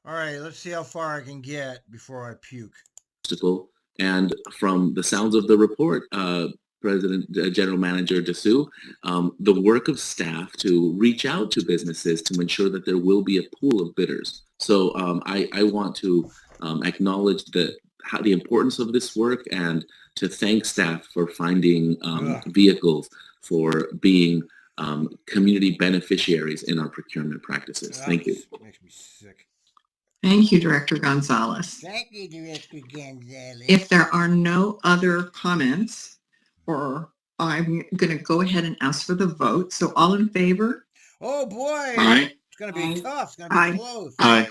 All right, let's see how far I can get before I puke. And from the sounds of the report, General Manager Dessou, the work of staff to reach out to businesses to ensure that there will be a pool of bidders. So I want to acknowledge the importance of this work and to thank staff for finding vehicles for being community beneficiaries in our procurement practices. Thank you. Makes me sick. Thank you, Director Gonzalez. Thank you, Director Gonzalez. If there are no other comments, or I'm going to go ahead and ask for the vote. So all in favor? Oh, boy. Aye. It's going to be tough. It's going to be close. Aye.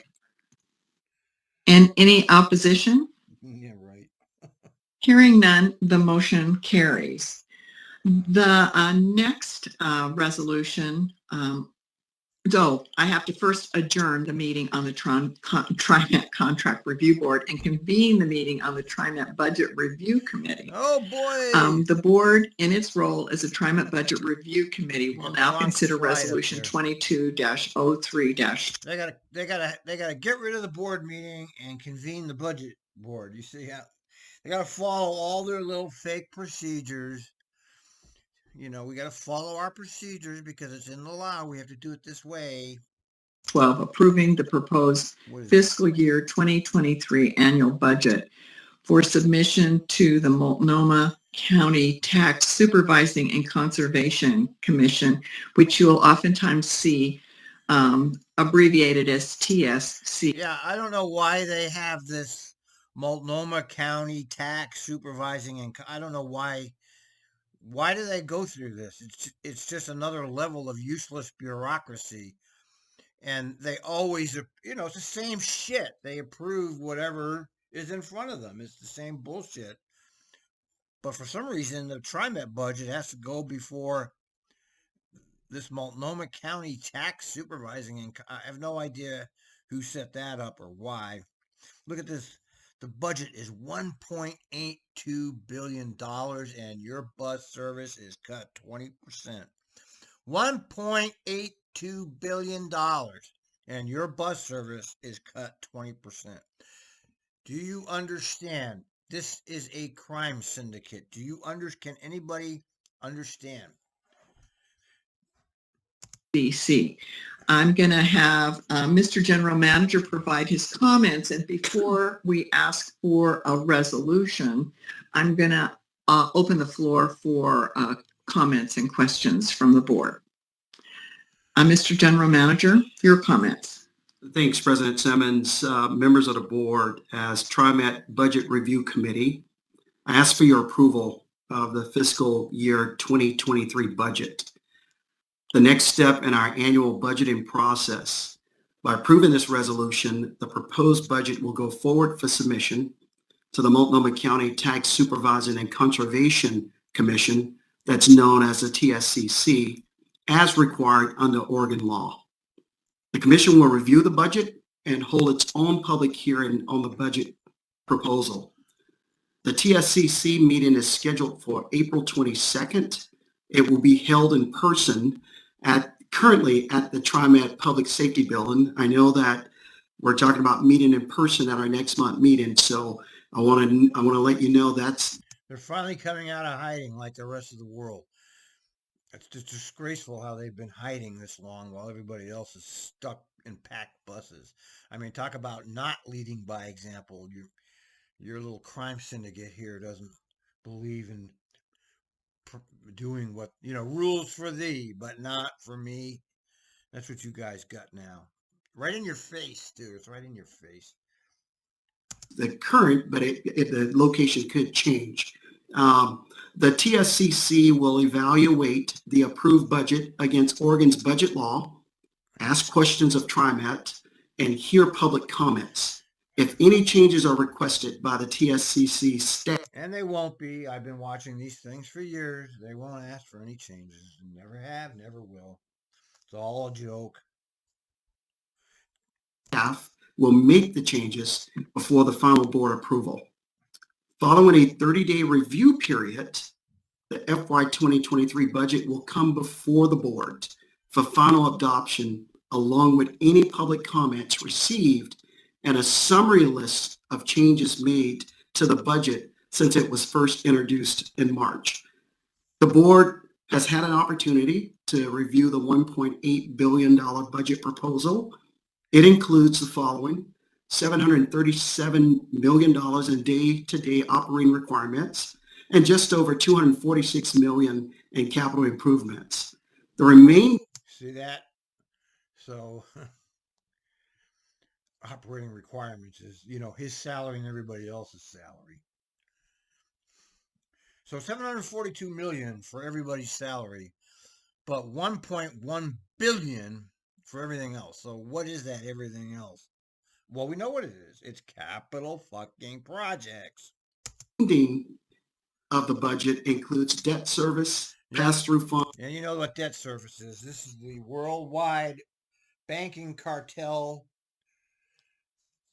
And any opposition? Yeah, right. Hearing none, the motion carries. The next resolution, so I have to first adjourn the meeting on the TRIMET Contract Review Board and convene the meeting on the TRIMET Budget Review Committee. Oh, boy. The board, in its role as a TRIMET Budget Review Committee, will now consider Resolution 22-03- They gotta get rid of the board meeting and convene the budget board. You see how they gotta follow all their little fake procedures. You know, we got to follow our procedures because it's in the law. We have to do it this way. 12, approving the proposed fiscal year 2023 annual budget for submission to the Multnomah County Tax Supervising and Conservation Commission, which you'll oftentimes see abbreviated as TSC. Yeah, I don't know why they have this Multnomah County Tax Supervising and I don't know why. Why do they go through this? It's just another level of useless bureaucracy. And they always, it's the same shit. They approve whatever is in front of them. It's the same bullshit. But for some reason, the TRIMET budget has to go before this Multnomah County Tax Supervising. And I have no idea who set that up or why. Look at this. The budget is $1.82 billion and your bus service is cut 20%. $1.82 billion and your bus service is cut 20%. Do you understand? This is a crime syndicate. Can anybody understand? BC. I'm going to have Mr. General Manager provide his comments, and before we ask for a resolution, I'm going to open the floor for comments and questions from the board. Mr. General Manager, your comments. Thanks, President Simmons. Members of the board, as TRIMET Budget Review Committee, I ask for your approval of the fiscal year 2023 budget. The next step in our annual budgeting process. By approving this resolution, the proposed budget will go forward for submission to the Multnomah County Tax Supervising and Conservation Commission, that's known as the TSCC, as required under Oregon law. The commission will review the budget and hold its own public hearing on the budget proposal. The TSCC meeting is scheduled for April 22nd. It will be held in person currently at the TRIMET Public Safety Building. I know that we're talking about meeting in person at our next month meeting, so I want to let you know they're finally coming out of hiding like the rest of the world. It's just disgraceful how they've been hiding this long while everybody else is stuck in packed buses. I mean, talk about not leading by example. Your little crime syndicate here doesn't believe in doing what, rules for thee, but not for me. That's what you guys got now. Right in your face, dude. It's right in your face. The current, but the location could change. The TSCC will evaluate the approved budget against Oregon's budget law, ask questions of TRIMET, and hear public comments. If any changes are requested by the TSCC staff. And they won't be. I've been watching these things for years. They won't ask for any changes. Never have, never will. It's all a joke. Staff will make the changes before the final board approval. Following a 30-day review period, the FY 2023 budget will come before the board for final adoption, along with any public comments received and a summary list of changes made to the budget since it was first introduced in March. The board has had an opportunity to review the $1.8 billion budget proposal. It includes the following: $737 million in day-to-day operating requirements and just over $246 million in capital improvements. The remaining See that? So operating requirements is, his salary and everybody else's salary. So 742 million for everybody's salary, but 1.1 billion for everything else. So what is that everything else? Well, we know what it is. It's capital fucking projects. of the budget includes debt service, pass-through funds. And you know what debt service is. This is the worldwide banking cartel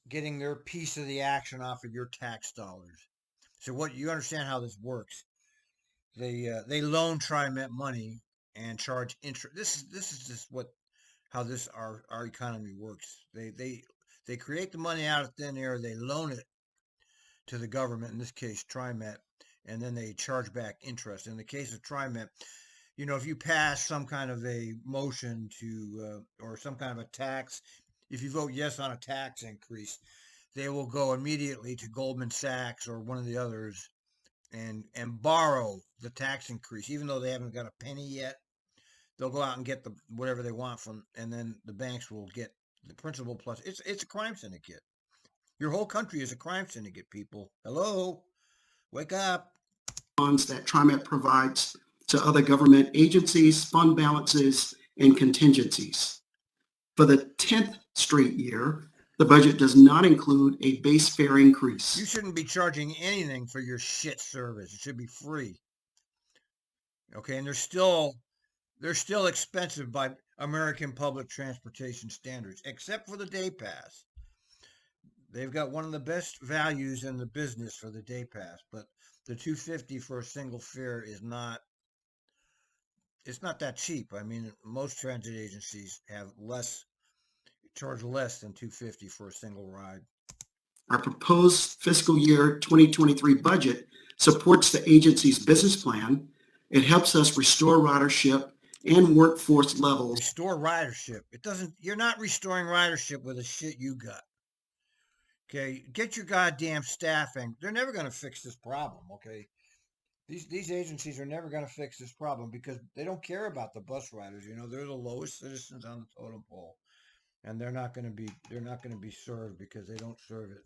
getting their piece of the action off of your tax dollars. So what you understand how this works. They loan TriMet money and charge interest. This is just how our economy works. They create the money out of thin air, they loan it to the government, in this case TriMet, and then they charge back interest. In the case of TriMet, if you pass some kind of a motion to or some kind of a tax, if you vote yes on a tax increase, they will go immediately to Goldman Sachs or one of the others and borrow the tax increase, even though they haven't got a penny yet. They'll go out and get whatever they want and then the banks will get the principal plus. It's a crime syndicate. Your whole country is a crime syndicate, people. Hello, wake up. Funds that TriMet provides to other government agencies, fund balances, and contingencies. For the 10th straight year, the budget does not include a base fare increase. You shouldn't be charging anything for your shit service. It should be free. Okay, and they're still expensive by American public transportation standards, except for the day pass. They've got one of the best values in the business for the day pass, but the $250 for a single fare is not. It's not that cheap. I mean, most transit agencies charge less than $250 for a single ride. Our proposed fiscal year 2023 budget supports the agency's business plan. It helps us restore ridership and workforce levels. Restore ridership. You're not restoring ridership with the shit you got. Okay, get your goddamn staffing. They're never going to fix this problem, okay? These agencies are never going to fix this problem because they don't care about the bus riders. They're the lowest citizens on the totem pole, and they're not going to be served because they don't serve it.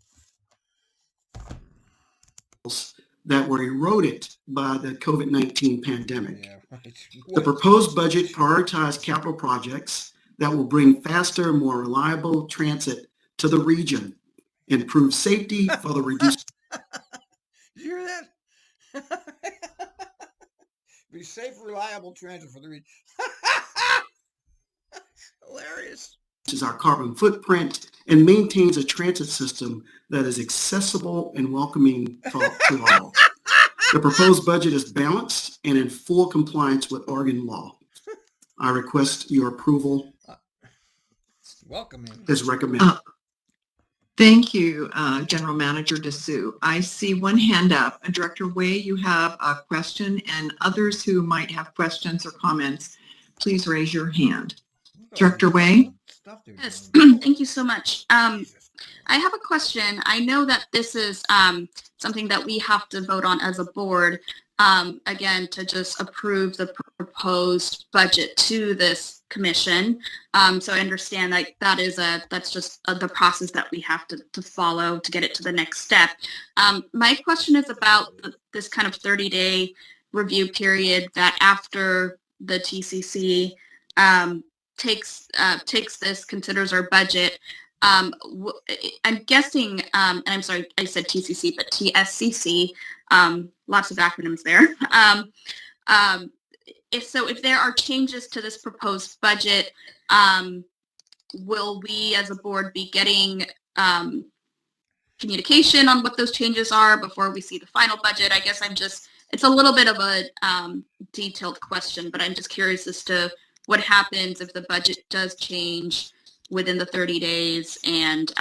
That were eroded by the COVID-19 pandemic. Yeah, right. The proposed budget prioritized capital projects that will bring faster, more reliable transit to the region, improve safety, further reduce. Did you hear that? Be safe, reliable transit for the region. Hilarious. Is our carbon footprint and maintains a transit system that is accessible and welcoming to all. The proposed budget is balanced and in full compliance with Oregon law. I request your approval. Welcoming. As recommended. Thank you, General Manager Dessou. I see one hand up. Director Way, you have a question, and others who might have questions or comments, please raise your hand. Director Way? Yes, thank you so much. I have a question. I know that this is something that we have to vote on as a board, again, to just approve the proposed budget to this commission. So I understand that that's just the process that we have to follow to get it to the next step. My question is about this kind of 30-day review period that after the TCC takes this, considers our budget. I'm guessing, and I'm sorry, I said TCC, but TSCC, lots of acronyms there. If there are changes to this proposed budget, will we as a board be getting communication on what those changes are before we see the final budget? I guess it's a little bit of a detailed question, but I'm just curious as to what happens if the budget does change within the 30 days and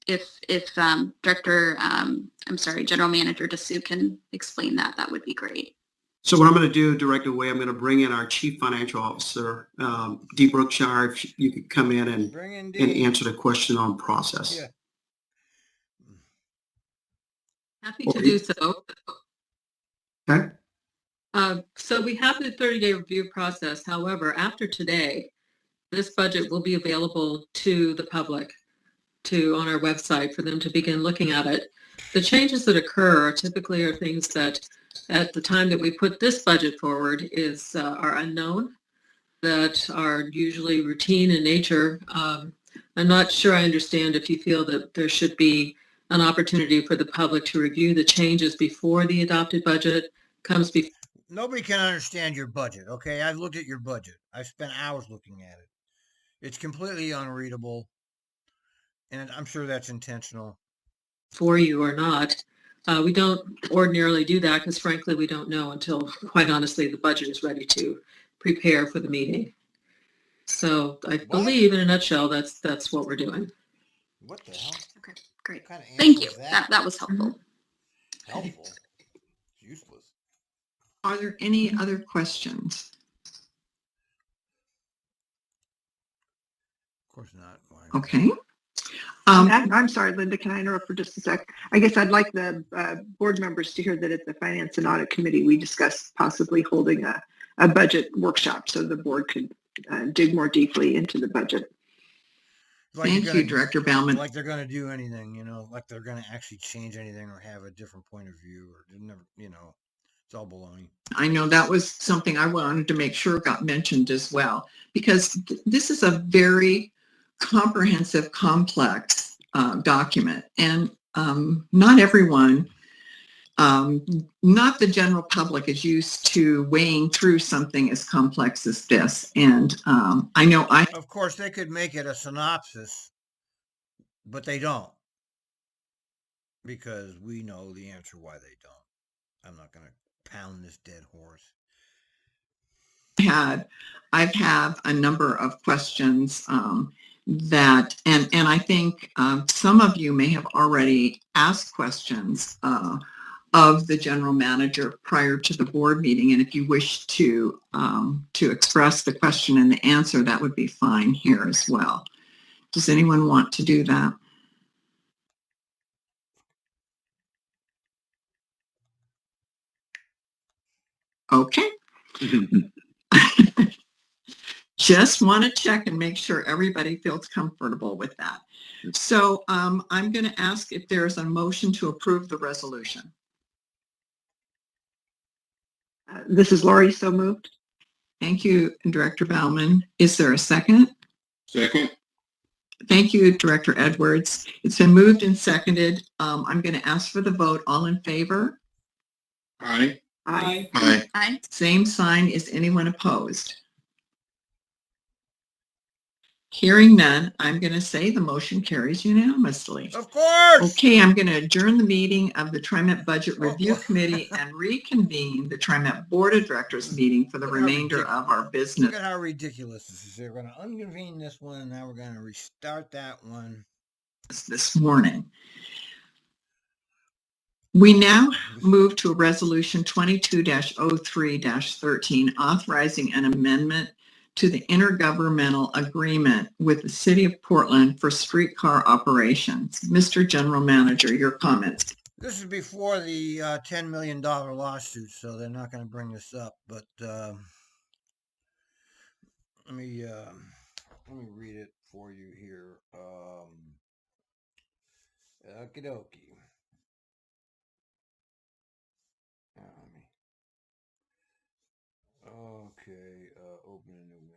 if General Manager Dessou can explain that, that would be great. So what I'm going to do, Director Way, I'm going to bring in our Chief Financial Officer, Dee Brookshire, if you could come in and answer the question on process. Yeah. Happy to do so. Okay. So we have the 30-day review process. However, after today, this budget will be available to the public on our website for them to begin looking at it. The changes that occur typically are things that at the time that we put this budget forward are unknown, that are usually routine in nature. I'm not sure I understand if you feel that there should be an opportunity for the public to review the changes before the adopted budget comes before. Nobody can understand your budget, okay? I've looked at your budget. I've spent hours looking at it. It's completely unreadable, and I'm sure that's intentional. For you or not. We don't ordinarily do that because frankly, we don't know until, quite honestly, the budget is ready to prepare for the meeting. So I believe in a nutshell, that's what we're doing. What the hell? Okay, great. What kind of Thank you. answer is that? That was helpful. Helpful. It's useless. Are there any other questions? Of course not. Why? Okay. I'm sorry, Linda, can I interrupt for just a sec? I guess I'd like the board members to hear that at the Finance and Audit Committee, we discussed possibly holding a budget workshop so the board could dig more deeply into the budget. Like Thank you, Director Bauman. Like they're going to do anything, like they're going to actually change anything or have a different point of view or never, it's all baloney. I know that was something I wanted to make sure got mentioned as well, because this is a very comprehensive, complex document, and not everyone, not the general public, is used to weighing through something as complex as this. And I know of course, they could make it a synopsis, but they don't, because we know the answer why they don't. I'm not going to pound this dead horse. I've had a number of questions that, and I think some of you may have already asked questions of the general manager prior to the board meeting. And if you wish to express the question and the answer, that would be fine here as well. Does anyone want to do that? Okay. Just want to check and make sure everybody feels comfortable with that. So I'm going to ask if there's a motion to approve the resolution. This is Lori, so moved. Thank you, Director Bauman. Is there a second? Second. Thank you, Director Edwards. It's been moved and seconded. I'm going to ask for the vote. All in favor? Aye. Aye. Aye. Aye. Same sign. Is anyone opposed? Hearing none, I'm going to say the motion carries unanimously. Of course. Okay, I'm going to adjourn the meeting of the TRIMET Budget Review Committee and reconvene the TRIMET Board of Directors meeting for the remainder of our business. Look at how ridiculous this is. They're going to unconvene this one, and now we're going to restart that one. This morning. We now move to a resolution 22-03-13 authorizing an amendment to the intergovernmental agreement with the City of Portland for streetcar operations. Mr. General Manager, your comments. This is before the $10 million lawsuit, so they're not going to bring this up. But let me read it for you here. Okie dokie. Okay, open a new window.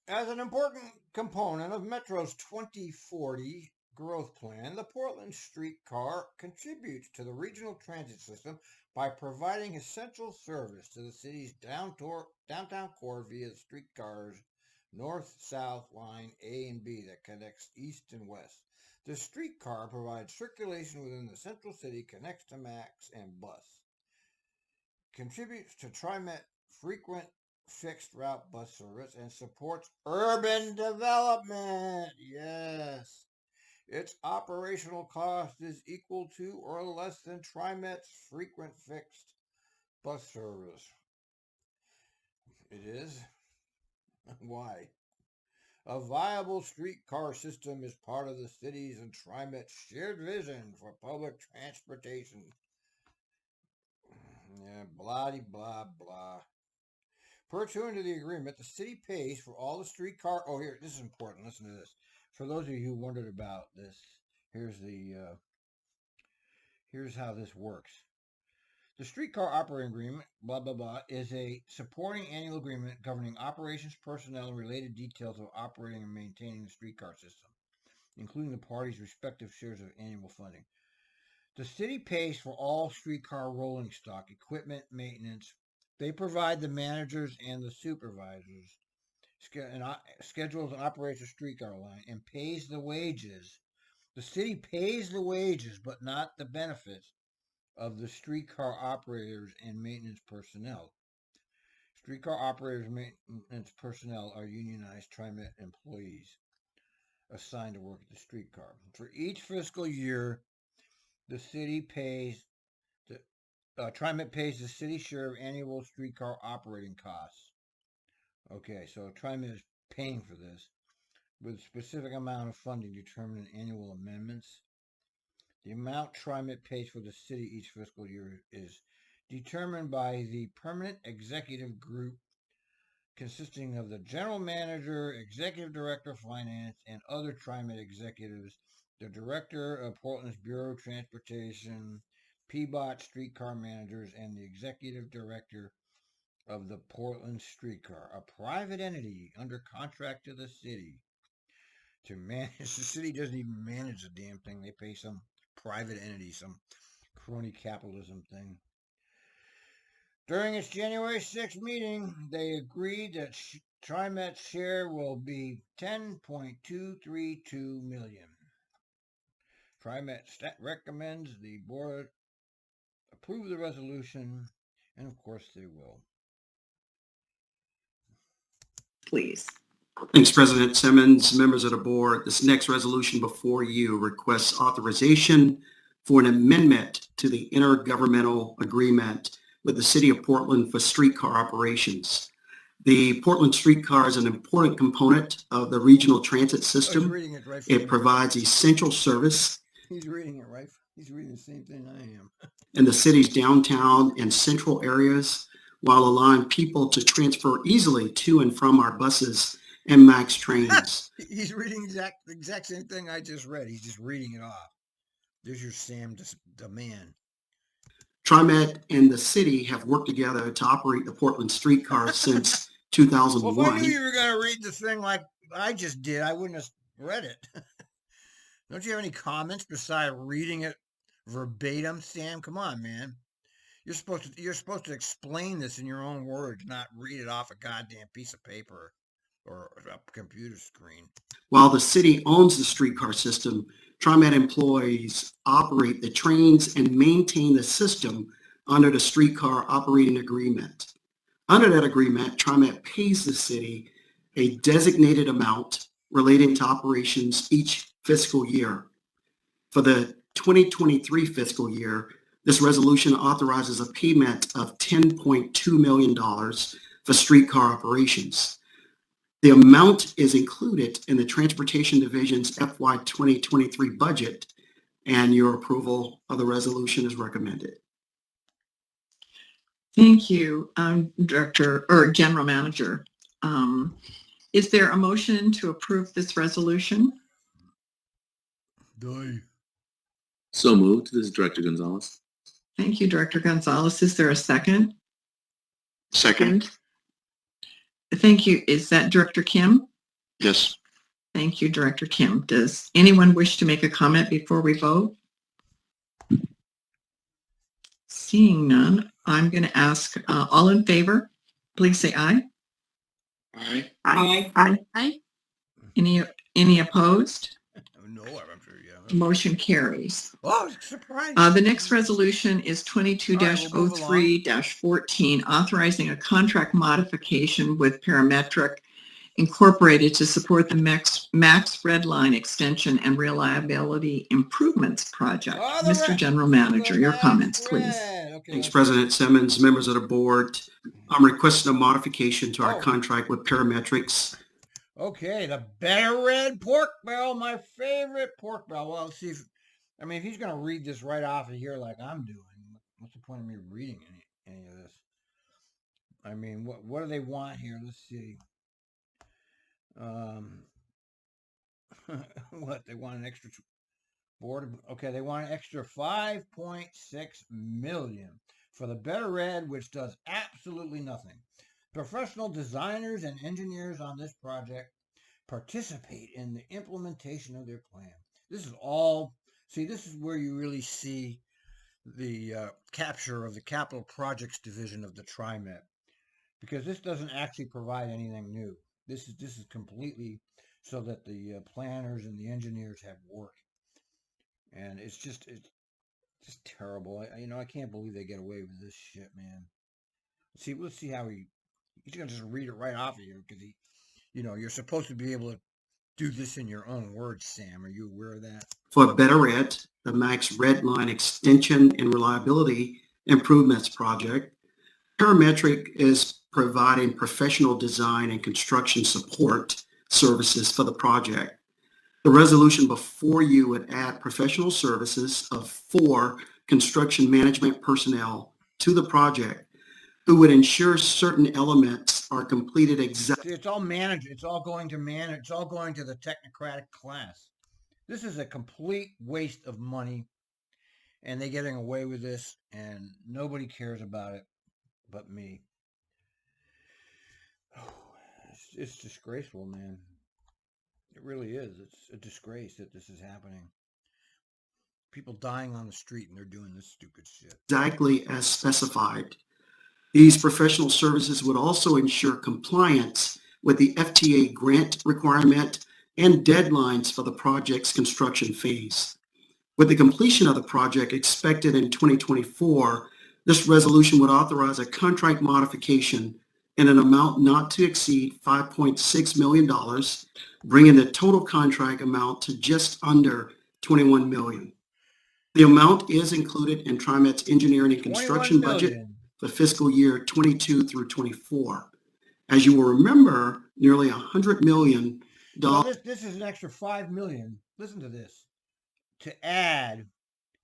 As an important component of Metro's 2040 growth plan, the Portland Streetcar contributes to the regional transit system by providing essential service to the city's downtown core via the streetcars north-south line A and B that connects east and west. The streetcar provides circulation within the central city, connects to MAX and bus, contributes to TRIMET frequent fixed route bus service and supports urban development. Yes. Its operational cost is equal to or less than TriMet's frequent fixed bus service. It is? Why? A viable streetcar system is part of the city's and TriMet's shared vision for public transportation. Yeah, blah blah blah. Pursuant to the agreement, the city pays for all the streetcar. Oh, here, this is important. Listen to this. For those of you who wondered about this, here's how this works. The streetcar operating agreement, blah blah blah, is a supporting annual agreement governing operations, personnel, and related details of operating and maintaining the streetcar system, including the parties' respective shares of annual funding. The city pays for all streetcar rolling stock, equipment, maintenance. They provide the managers and the supervisors, schedules and operates a streetcar line, and pays the wages. The city pays the wages, but not the benefits of the streetcar operators and maintenance personnel. Streetcar operators and maintenance personnel are unionized TriMet employees assigned to work at the streetcar. For each fiscal year, the city pays TriMet pays the city share of annual streetcar operating costs. Okay, so TriMet is paying for this with a specific amount of funding determined in annual amendments. The amount TriMet pays for the city each fiscal year is determined by the permanent executive group consisting of the general manager, executive director of finance, and other TriMet executives, the director of Portland's Bureau of Transportation, PBOT streetcar managers, and the executive director of the Portland Streetcar, a private entity under contract to the city to manage. The city doesn't even manage the damn thing. They pay some private entity, some crony capitalism thing. During its January 6th meeting, they agreed that TriMet's share will be $10.232 million. TriMet recommends the board approve the resolution, and of course they will. Please. Thanks, President Simmons. Members of the board, this next resolution before you requests authorization for an amendment to the intergovernmental agreement with the City of Portland for streetcar operations. The Portland Streetcar is an important component of the regional transit system. It provides essential service. He's reading it right. He's reading the same thing I am. In the city's downtown and central areas, while allowing people to transfer easily to and from our buses and MAX trains. He's reading the exact same thing I just read. He's just reading it off. There's your Sam the man. TriMet and the city have worked together to operate the Portland Streetcar since 2001. Well, if I knew you were going to read the thing like I just did, I wouldn't have read it. Don't you have any comments besides reading it verbatim, Sam? Come on, man. You're supposed to explain this in your own words, not read it off a goddamn piece of paper or a computer screen. While the city owns the streetcar system, TriMet employees operate the trains and maintain the system under the streetcar operating agreement. Under that agreement, TriMet pays the city a designated amount relating to operations each fiscal year. For the 2023 fiscal year, this resolution authorizes a payment of $10.2 million for streetcar operations. The amount is included in the Transportation Division's FY 2023 budget, and your approval of the resolution is recommended. Thank you, Director or General Manager. Is there a motion to approve this resolution? So moved. This is Director Gonzalez. Thank you, Director Gonzalez. Is there a second? Second. Thank you. Is that Director Kim? Yes. Thank you, Director Kim. Does anyone wish to make a comment before we vote? Seeing none, I'm going to ask all in favor, please say aye. Aye. Aye. Aye. Aye. Any opposed? No, I'm sure, yeah. Motion carries. Oh, surprise. The next resolution is 22-03-14, authorizing a contract modification with Parametric Incorporated to support the Max Red Line Extension and Reliability Improvements Project. Oh, Mr. General Manager, your comments, please. Okay, Thanks, President Simmons, members of the board. I'm requesting a modification to our contract with Parametrics. Okay, the Better Red pork barrel, my favorite pork barrel. Well, let's see if he's going to read this right off of here like I'm doing, what's the point of me reading any of this? I mean, what do they want here? Let's see. What they want an extra board? Okay, they want an extra $5.6 million for the Better Red, which does absolutely nothing. Professional designers and engineers on this project participate in the implementation of their plan. This is all. See, this is where you really see the capture of the capital projects division of the TRIMET, because this doesn't actually provide anything new. This is completely so that the planners and the engineers have work, and it's just terrible. I can't believe they get away with this shit, man. Let's see how he's gonna just read it right off of you, because you're supposed to be able to do this in your own words, Sam. Are you aware of that? For Better Red, the Max Red Line Extension and Reliability Improvements Project, Parametric is providing professional design and construction support services for the project. The resolution before you would add professional services of 4 construction management personnel to the project who would ensure certain elements are completed exactly. It's all managed. It's all going to manage. It's all going to the technocratic class. This is a complete waste of money, and they're getting away with this, and nobody cares about it but me. It's disgraceful, man. It really is. It's a disgrace that this is happening. People dying on the street, and they're doing this stupid shit. Exactly as specified. These professional services would also ensure compliance with the FTA grant requirement and deadlines for the project's construction phase. With the completion of the project expected in 2024, this resolution would authorize a contract modification in an amount not to exceed $5.6 million, bringing the total contract amount to just under $21 million. The amount is included in TriMet's engineering and construction budget for fiscal year 22 through 24. As you will remember, nearly $100 million. This is an extra $5 million. Listen to this. To add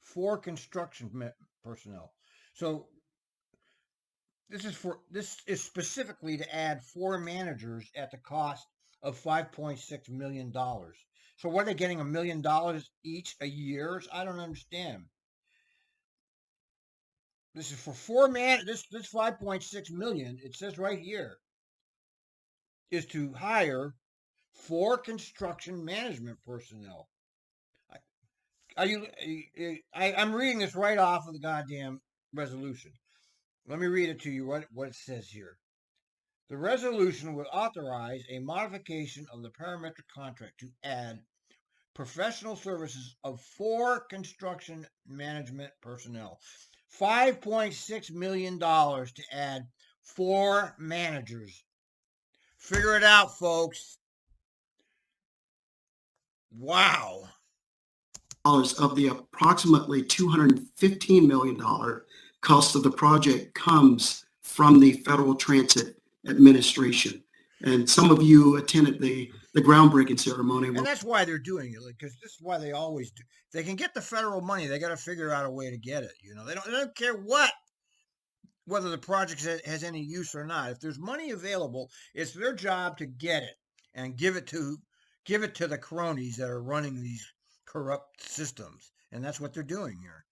4 construction personnel. So this is specifically to add 4 managers at the cost of $5.6 million. So what are they getting, $1 million each a year? I don't understand. This is for 4 this $5.6 million, it says right here, is to hire 4 construction management personnel. I'm reading this right off of the goddamn resolution. Let me read it to you, what it says here. The resolution would authorize a modification of the parametric contract to add professional services of 4 construction management personnel. $5.6 million to add 4 managers. Figure it out, folks. Wow. Of the approximately $215 million cost of the project comes from the Federal Transit Administration. And some of you attended the groundbreaking ceremony. And that's why they're doing it, because this is why they always do. If they can get the federal money, they got to figure out a way to get it. They don't care whether the project has any use or not. If there's money available, it's their job to get it and give it to the cronies that are running these corrupt systems. And that's what they're doing here.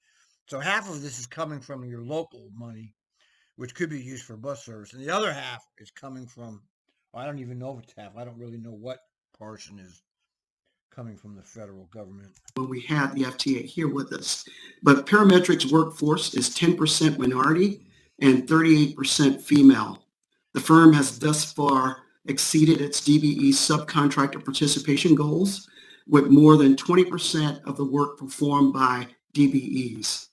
So half of this is coming from your local money, which could be used for bus service. And the other half is coming from, I don't even know if it's half. I don't really know what portion is coming from the federal government. When we have the FTA here with us. But Parametric's workforce is 10% minority and 38% female. The firm has thus far exceeded its DBE subcontractor participation goals, with more than 20% of the work performed by DBEs.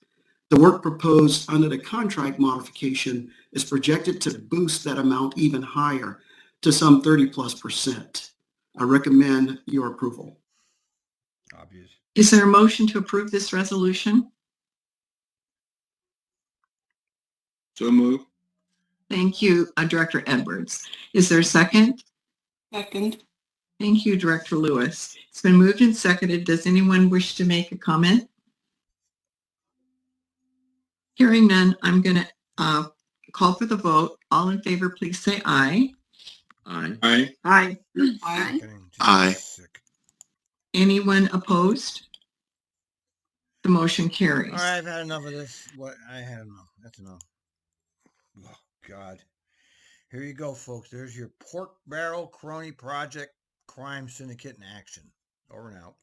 The work proposed under the contract modification is projected to boost that amount even higher to some 30+%. I recommend your approval. Obvious. Is there a motion to approve this resolution? So move. Thank you, Director Edwards. Is there a second? Second. Thank you, Director Lewis. It's been moved and seconded. Does anyone wish to make a comment? Hearing none, I'm going to call for the vote. All in favor, please say aye. Aye. Aye. Aye. Aye. Getting just Aye. sick. Anyone opposed? The motion carries. All right, I've had enough of this. What I had enough. That's enough. Oh God. Here you go, folks. There's your pork barrel crony project crime syndicate in action. Over and out.